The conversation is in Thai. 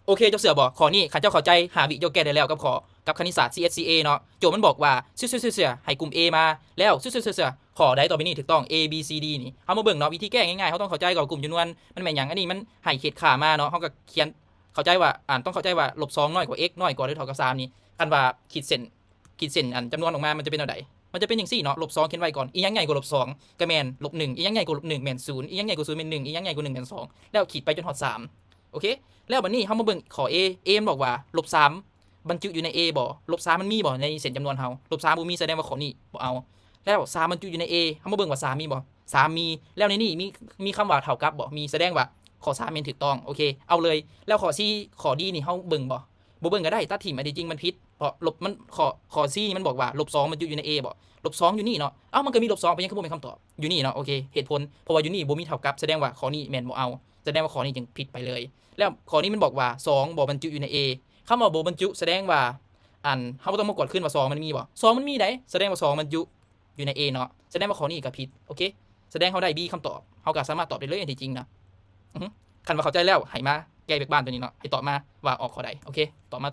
โอเคเจ้าเสือบอกขอนี่ขันเจ้าเข้าใจหาวิโยแก้ได้แล้วกับขอกับคณิตศาสตร์ CSCA เนาะโจมันบอกว่าเสือให้กลุ่ม A มาแล้วเสือขอได้ต่อไปนี้ถูกต้อง A B C D นี่เอามาเบิ่งเนาะวิธีแก้ง่ายๆเขาต้องเข้าใจก่อนกลุ่มจำนวนมันแม่นหยังอันนี้มันให้เขตค่ามาเนาะเขาก็เขียนเข้าใจว่าต้องเข้าใจว่า-2น้อยกว่า x น้อยกว่าหรือเท่ากับ3นี่คันว่าขีดเส้นอันจำนวนออกมามันจะเป็นเท่าใดมันจะเป็นอย่างซี่เนาะ-2เขียนไว้ก่อนอีหยังใหญ่กว่า-2ก็แม่น-1อีหยังใหญ่กว่า-1แม่น0อีหยังใหญ่กว่า0แม่น1อีหยังใหญ่กว่า1แม่น2แล้วขีดไปจนฮอด3โอเคแล้วบัดนี้เฮามาเบิ่งข้อ A มันบอกว่า-3บรรจุอยู่ใน A บ่-3มันมีบ่ในเส้นจำนวนเฮา-3บ่มีแสดงว่าข้อนี้บ่เอาแล้ว3บรรจุอยู่ใน A เฮามาเบิ่งว่า3มีบ่3มีแล้วในนี้มีคำว่าเท่ากับบ่มีแสดงว่าข้อ3แม่นถูกต้องโอเคเอาเลยแล้วข้อ C ข้อ D นี่เฮาเบิ่งบ่เบิ่งก็ได้ตัดถิ่มอันที่จริงมันผิดเพราะลบมันข้อ C นี่มันบอกว่า-2มันอยู่ใน A บ่-2อยู่นี่เนาะเอ้ามันก็มี-2ไปยังคือบ่เป็นคำตอบอยู่นี่เนาะโอเคเหตุผลเพราะว่าอยู่นี่บ่มีเท่ากับแสดงว่าข้อนี้แม่นบ่เอาแสดงว่าข้อนี้จึงผิดไปเลยแล้วข้อนี้มันบอกว่า2บ่บรรจุอยู่ใน A คำว่าบ่บรรจุแสดงว่าเฮาบ่ต้องมากดขึ้นว่า2มันมีบ่2มันมีได้แสดงว่า2บรรจุอยู่ใน A เนาะแสดงว่าข้อนี้ก็ผิดโอเคแสดงเฮาได้ B คำตอบเฮาก็สามารถตอบได้เลยอันที่จริงนะคันว่าเข้าใจแล้วให้มาแก้เบียกบ้านตัวนี้เนาะให้ตอบมาว่าออกข้อใดโอเคตอบมา